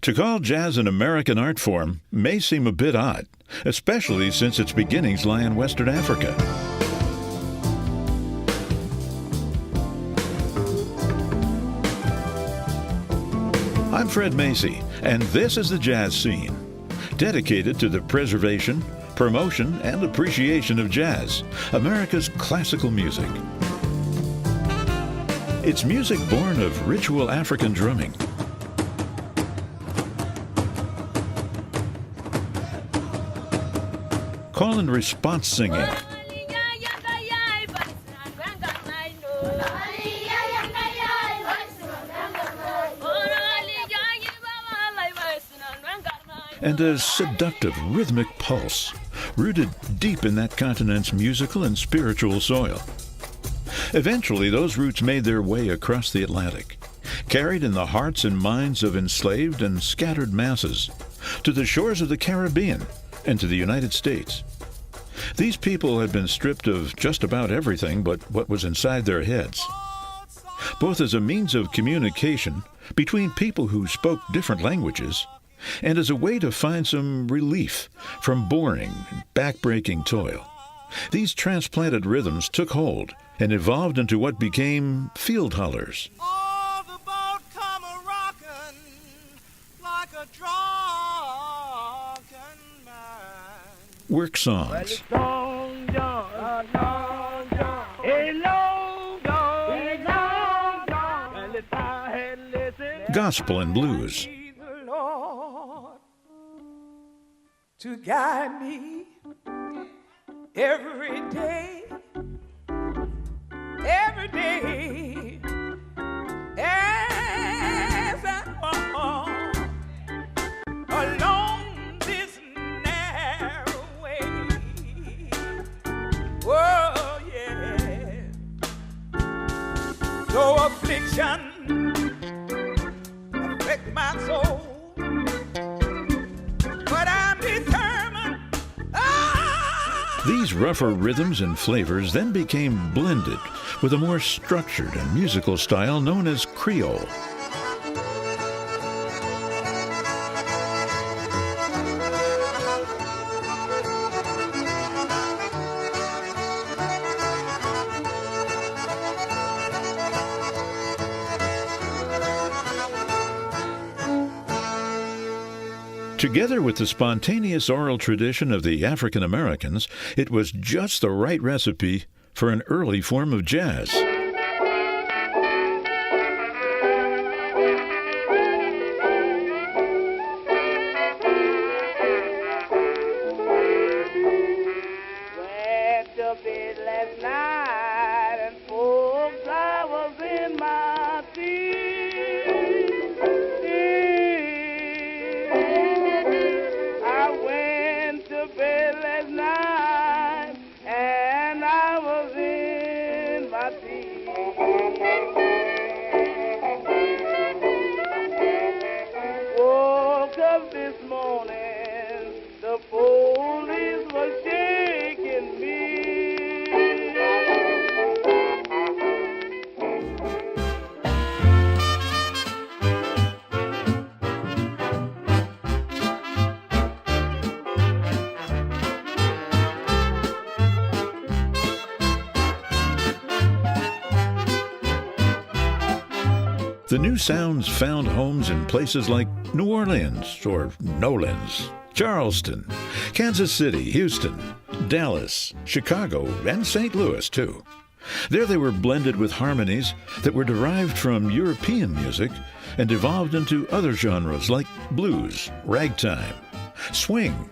To call jazz an American art form may seem a bit odd, especially since its beginnings lie in Western Africa. I'm Fred Macy, and this is the Jazz Scene, dedicated to the preservation, promotion, and appreciation of jazz, America's classical music. It's music born of ritual African drumming, call and response singing, and a seductive rhythmic pulse, rooted deep in that continent's musical and spiritual soil. Eventually, those roots made their way across the Atlantic, carried in the hearts and minds of enslaved and scattered masses, to the shores of the Caribbean and to the United States. These people had been stripped of just about everything but what was inside their heads, both as a means of communication between people who spoke different languages and as a way to find some relief from boring, back-breaking toil. These transplanted rhythms took hold and evolved into what became field hollers. Work songs, gospel and blues, to guide me every day, as I walk along this narrow way. Oh, yeah. Though affliction affect my soul, but I'm determined. These rougher rhythms and flavors then became blended with a more structured and musical style known as Creole. Together with the spontaneous oral tradition of the African Americans, it was just the right recipe for an early form of jazz. Went to bed last night and full flowers in my teeth. I went to bed last night and I was in my teeth. Woke up this morning, the police were shaking me. The new sounds found homes in places like New Orleans or Nolens, Charleston, Kansas City, Houston, Dallas, Chicago, and St. Louis, too. There they were blended with harmonies that were derived from European music and evolved into other genres like blues, ragtime, swing,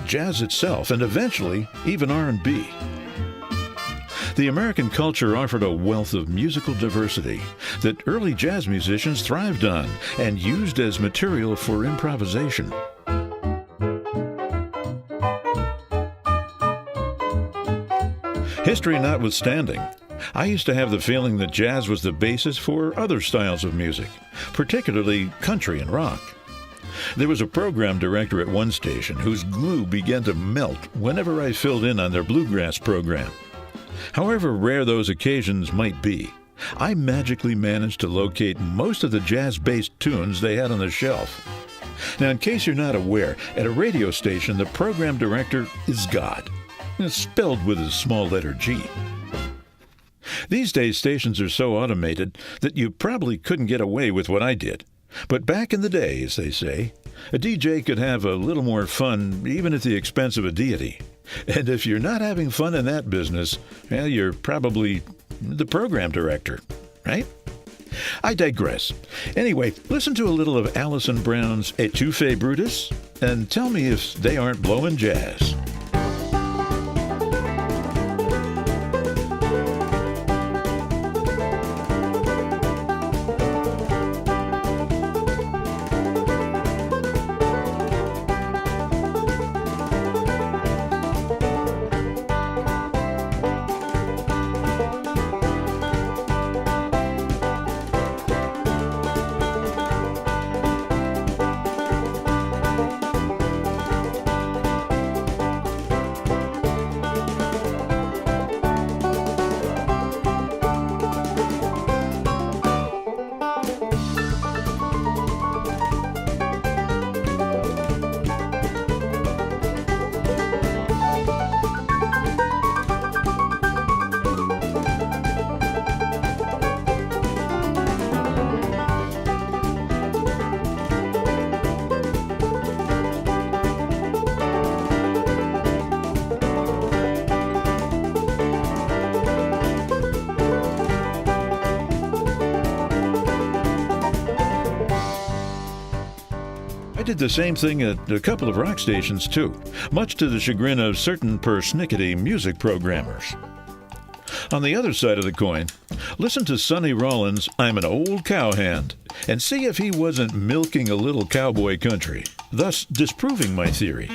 jazz itself, and eventually even R&B. The American culture offered a wealth of musical diversity that early jazz musicians thrived on and used as material for improvisation. History notwithstanding, I used to have the feeling that jazz was the basis for other styles of music, particularly country and rock. There was a program director at one station whose glue began to melt whenever I filled in on their bluegrass program. However rare those occasions might be, I magically managed to locate most of the jazz-based tunes they had on the shelf. Now, in case you're not aware, at a radio station, the program director is God. It's spelled with a small letter G. These days, stations are so automated that you probably couldn't get away with what I did. But back in the day, as they say, a DJ could have a little more fun even at the expense of a deity. And if you're not having fun in that business, well, you're probably the program director, right? I digress. Anyway, listen to a little of Alison Brown's Etouffee Brutus and tell me if they aren't blowing jazz. I did the same thing at a couple of rock stations, too, much to the chagrin of certain persnickety music programmers. On the other side of the coin, listen to Sonny Rollins' I'm an Old Cowhand, and see if he wasn't milking a little cowboy country, thus disproving my theory.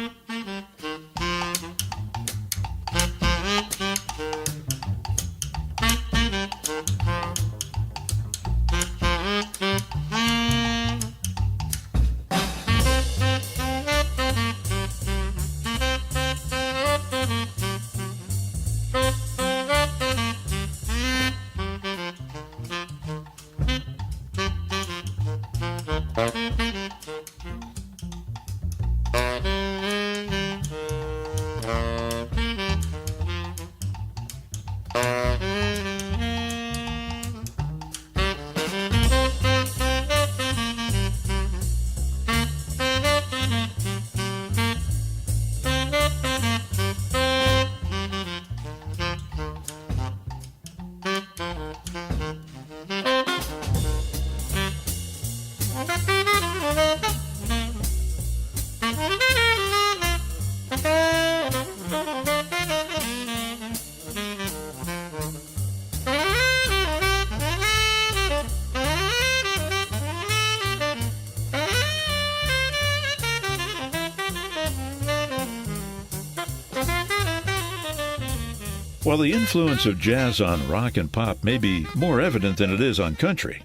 While the influence of jazz on rock and pop may be more evident than it is on country,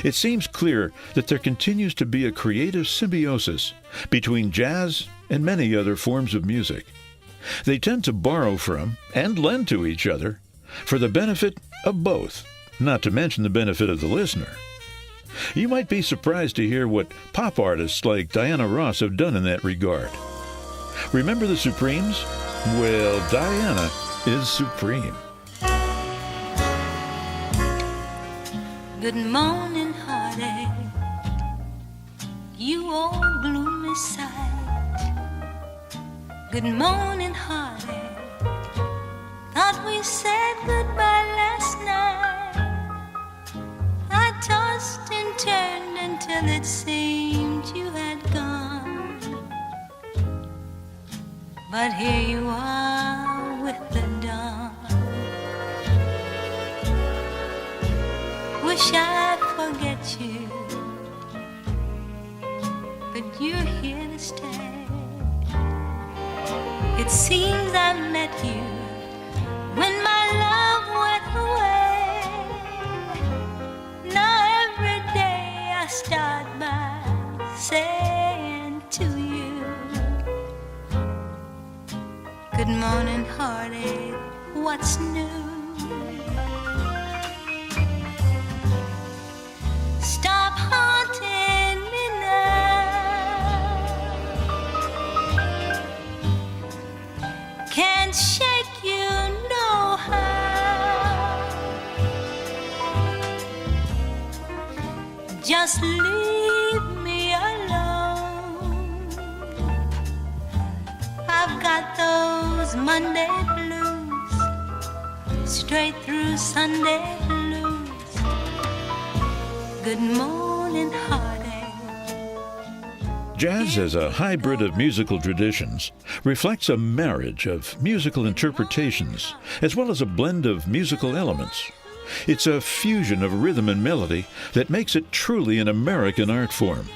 it seems clear that there continues to be a creative symbiosis between jazz and many other forms of music. They tend to borrow from and lend to each other for the benefit of both, not to mention the benefit of the listener. You might be surprised to hear what pop artists like Diana Ross have done in that regard. Remember the Supremes? Well, Diana is supreme. Good morning, heartache, you old gloomy sight. Good morning, heartache, thought we said goodbye last night. I tossed and turned until it seemed you had gone, but here you are with the dawn. Wish I'd forget you, but you're here to stay. It seems I met you when my love went away. Now every day I start by saying to you, good morning, heartache, what's new? straight through Sunday blues. Good morning, heartache. Jazz as a hybrid of musical traditions reflects a marriage of musical interpretations as well as a blend of musical elements. It's a fusion of rhythm and melody that makes it truly an American art form,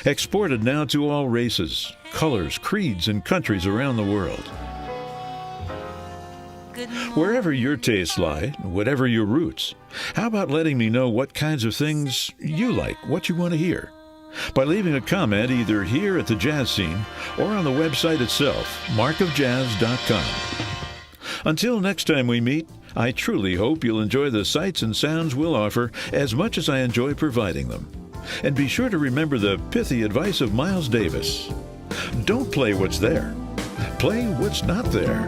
exported now to all races, colors, creeds, and countries around the world. Wherever your tastes lie, whatever your roots, how about letting me know what kinds of things you like, what you want to hear? By leaving a comment either here at the Jazz Scene or on the website itself, markofjazz.com. Until next time we meet, I truly hope you'll enjoy the sights and sounds we'll offer as much as I enjoy providing them. And be sure to remember the pithy advice of Miles Davis. Don't play what's there. Play what's not there.